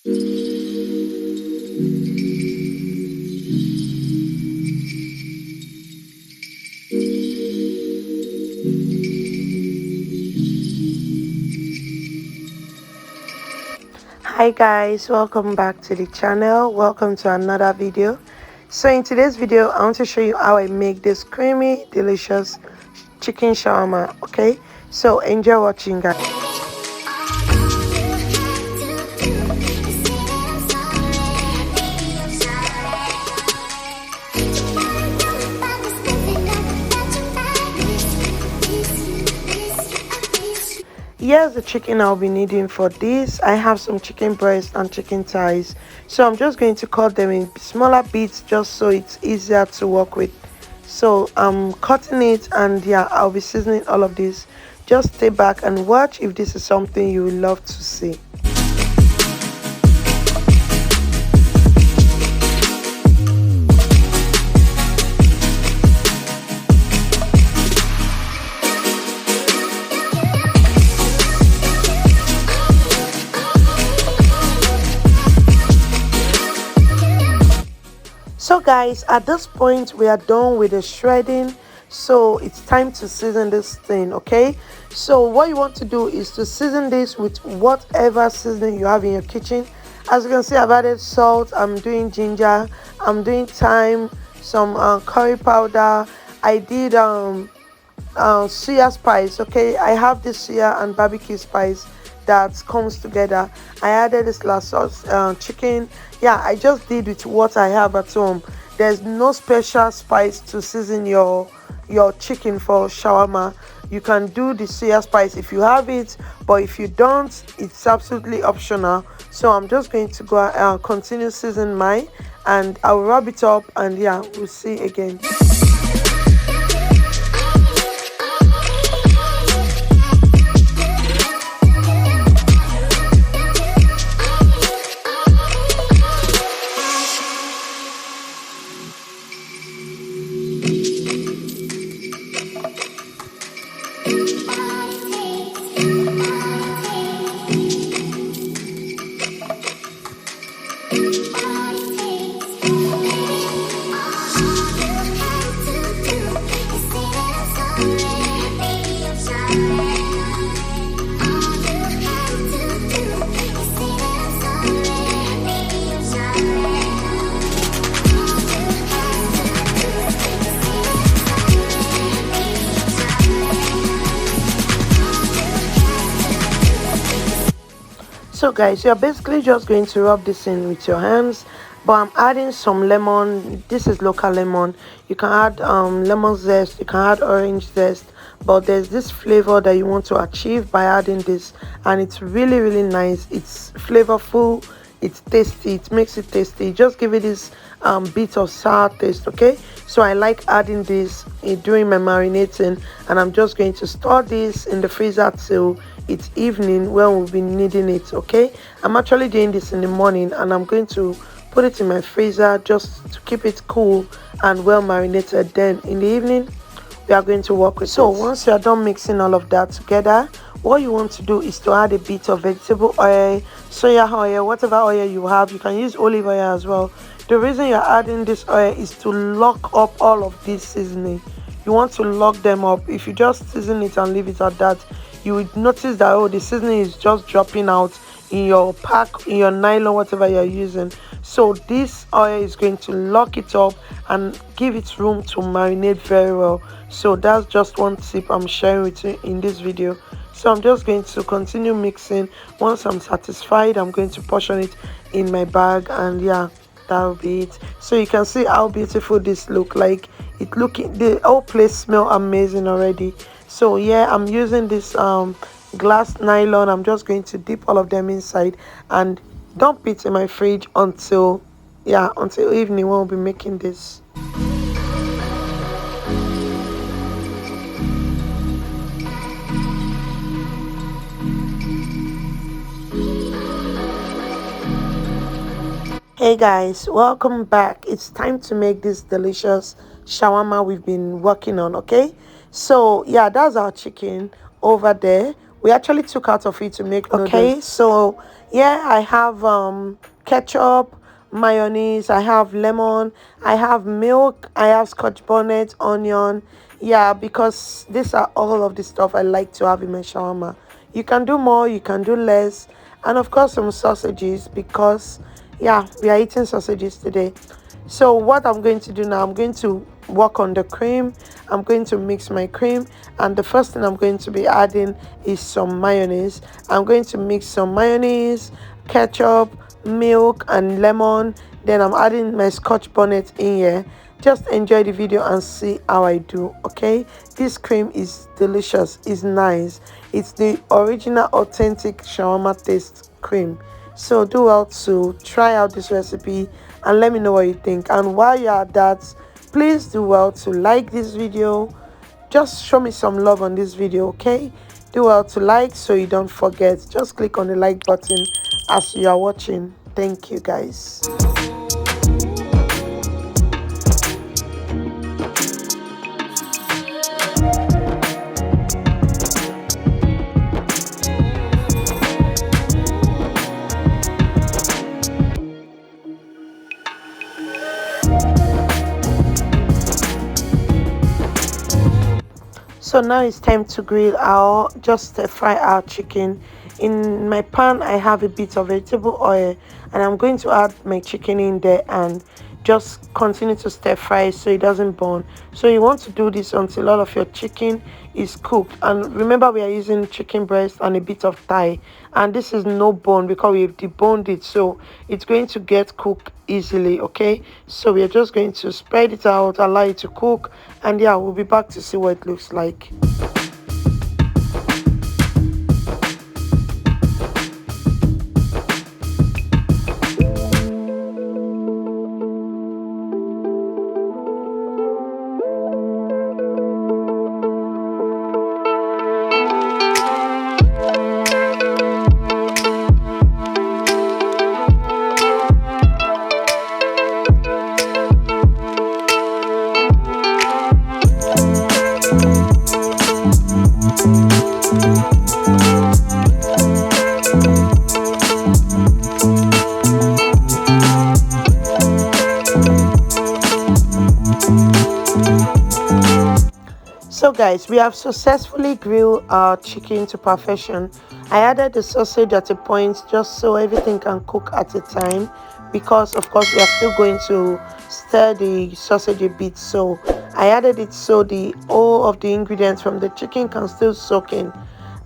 Hi guys, welcome back to the channel. Welcome to another video. So in today's video I want to show you how I make this creamy delicious chicken shawarma. Okay, so enjoy watching guys. Here's the chicken I'll be needing for this. I have some chicken breast and chicken thighs, so I'm just going to cut them in smaller bits just so it's easier to work with. So I'm cutting it, and yeah, I'll be seasoning all of this. Just stay back and watch if this is something you will love to see. So guys, at this point we are done with the shredding, so it's time to season this thing. Okay, so what you want to do is to season this with whatever seasoning you have in your kitchen. As you can see, I've added salt, I'm doing ginger, I'm doing thyme, some curry powder. I did soya spice. Okay, I have this soya and barbecue spice that comes together. I added this last sauce, chicken. Yeah, I just did with what I have at home. There's no special spice to season your chicken for shawarma. You can do the soya spice if you have it, but if you don't, it's absolutely optional. So I'm just going to go continue seasoning mine, and I'll rub it up, and yeah, we'll see again. So guys, you're basically just going to rub this in with your hands, but I'm adding some lemon. This is local lemon. You can add lemon zest, you can add orange zest, but there's this flavor that you want to achieve by adding this, and it's really nice. It's flavorful, it's tasty, it makes it tasty. Just give it this bit of sour taste. Okay, so I like adding this during my marinating, and I'm just going to store this in the freezer till it's evening when we'll be needing it. Okay, I'm actually doing this in the morning, and I'm going to put it in my freezer just to keep it cool and well marinated. Then in the evening we are going to work with it. So once you are done mixing all of that together, what you want to do is to add a bit of vegetable oil, soya oil, whatever oil you have. You can use olive oil as well. The reason you're adding this oil is to lock up all of this seasoning. You want to lock them up. If you just season it and leave it at that, you would notice that, oh, the seasoning is just dropping out in your pack, in your nylon, whatever you're using. So this oil is going to lock it up and give it room to marinate very well. So that's just one tip I'm sharing with you in this video. So I'm just going to continue mixing. Once I'm satisfied, I'm going to portion it in my bag, and yeah, that'll be it. So you can see how beautiful this look like. The whole place smell amazing already. So yeah, I'm using this glass nylon. I'm just going to dip all of them inside and dump it in my fridge until evening when we'll be making this. Hey guys, welcome back. It's time to make this delicious shawarma we've been working on. Okay, so yeah, that's our chicken over there. We actually took out of it to make noodles. Okay, so Yeah, I have ketchup, mayonnaise, I have lemon, I have milk, I have scotch bonnet, onion. Yeah, because these are all of the stuff I like to have in my shawarma. You can do more, you can do less, and of course some sausages because yeah, we are eating sausages today. So what I'm going to do now, I'm going to work on the cream. I'm going to mix my cream, and the first thing I'm going to be adding is some mayonnaise. I'm going to mix some mayonnaise, ketchup, milk, and lemon. Then I'm adding my scotch bonnet in here. Just enjoy the video and see how I do. Okay, this cream is delicious, it's nice, it's the original authentic shawarma taste cream. So do well to try out this recipe and let me know what you think. And while you're at that, please do well to like this video. Just show me some love on this video, okay? Do well to like so you don't forget. Just click on the like button as you are watching. Thank you guys. So now it's time to grill our just fry our chicken. In my pan I have a bit of vegetable oil, and I'm going to add my chicken in there and just continue to stir fry so it doesn't burn. So you want to do this until all of your chicken is cooked. And remember, we are using chicken breast and a bit of thigh, and this is no bone because we've deboned it, so it's going to get cooked easily. Okay, so we are just going to spread it out, allow it to cook, and yeah, we'll be back to see what it looks like. So guys, we have successfully grilled our chicken to perfection. I added the sausage at a point just so everything can cook at a time, because of course we are still going to stir the sausage a bit. So I added it so the all of the ingredients from the chicken can still soak in.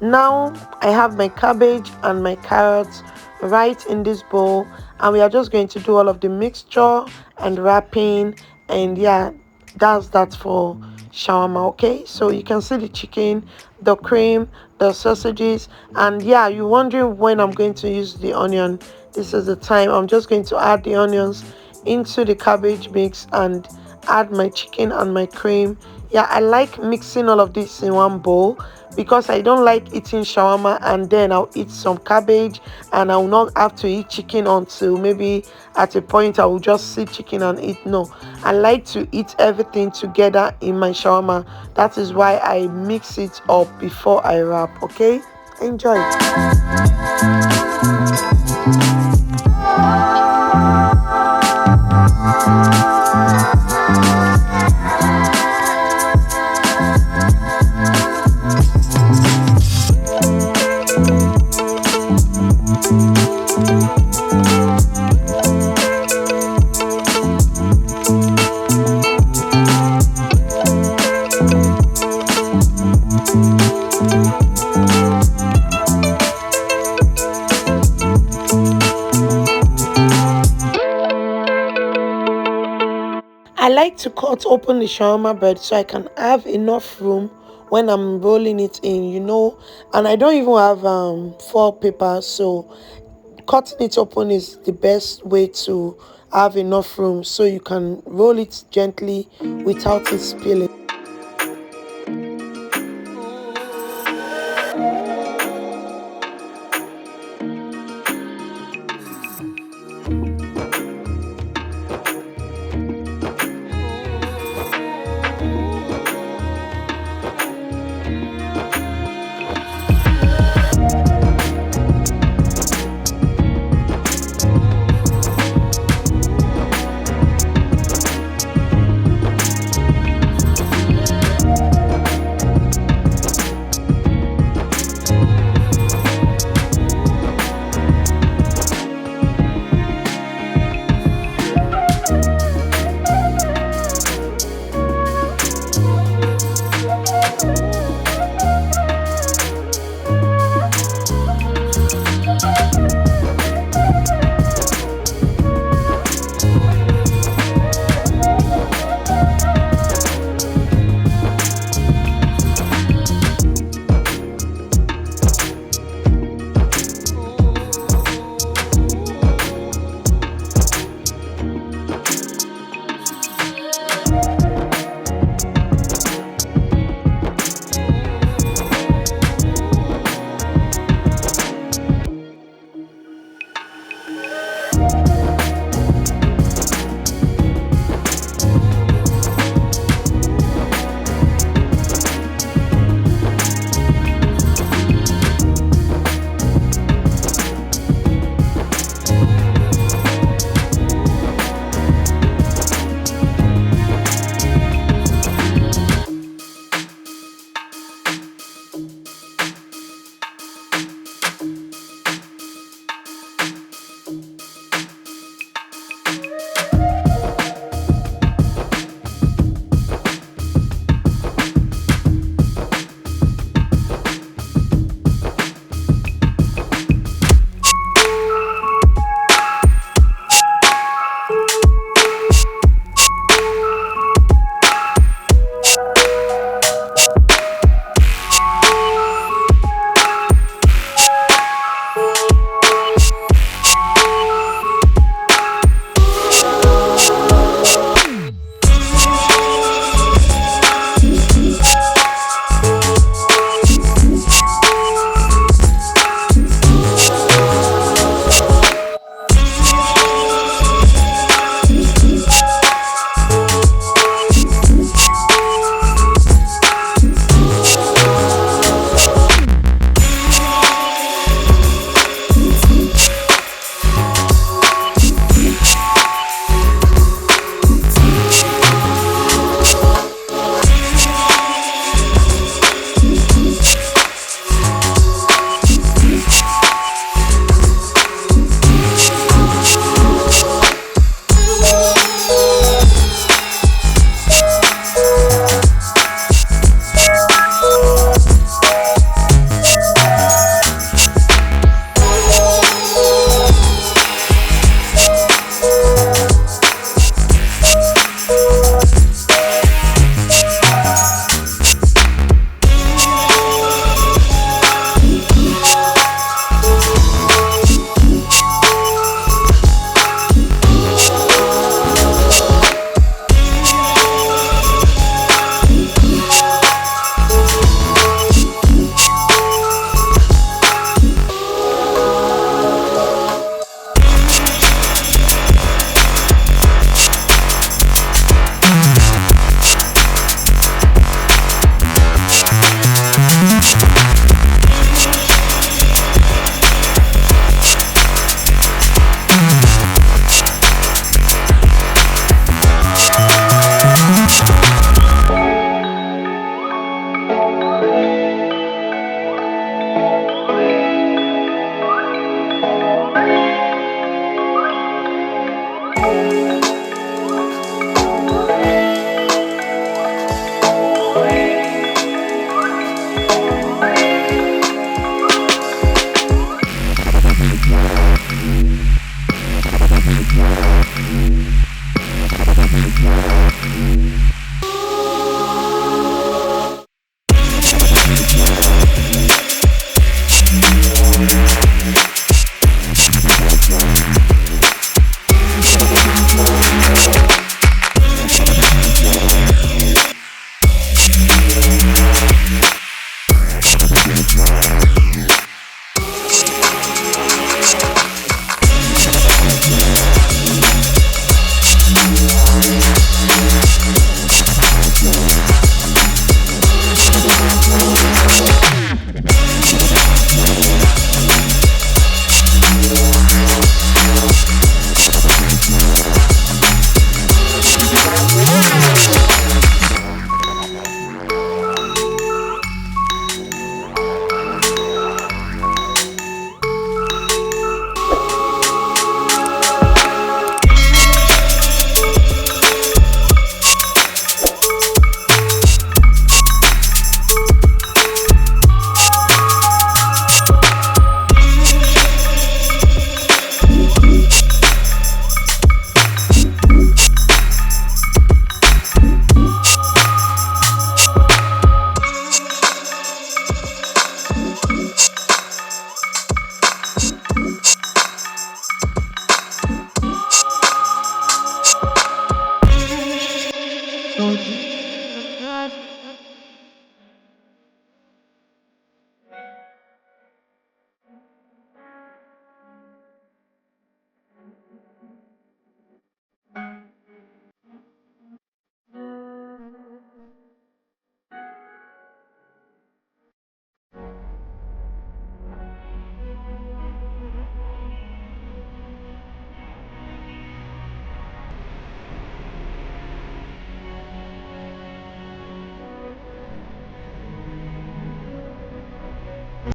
Now I have my cabbage and my carrots right in this bowl, and we are just going to do all of the mixture and wrapping, and yeah, that's that for shawarma. Okay, so you can see the chicken, the cream, the sausages, and yeah, you're wondering when I'm going to use the onion. This is the time. I'm just going to add the onions into the cabbage mix and add my chicken and my cream. Yeah, I like mixing all of this in one bowl because I don't like eating shawarma and then I'll eat some cabbage and I will not have to eat chicken until maybe at a point I will just see chicken and eat. No, I like to eat everything together in my shawarma. That is why I mix it up before I wrap. Okay, enjoy. I like to cut open the shawarma bread so I can have enough room when I'm rolling it in, and I don't even have foil paper, so cutting it open is the best way to have enough room so you can roll it gently without it spilling.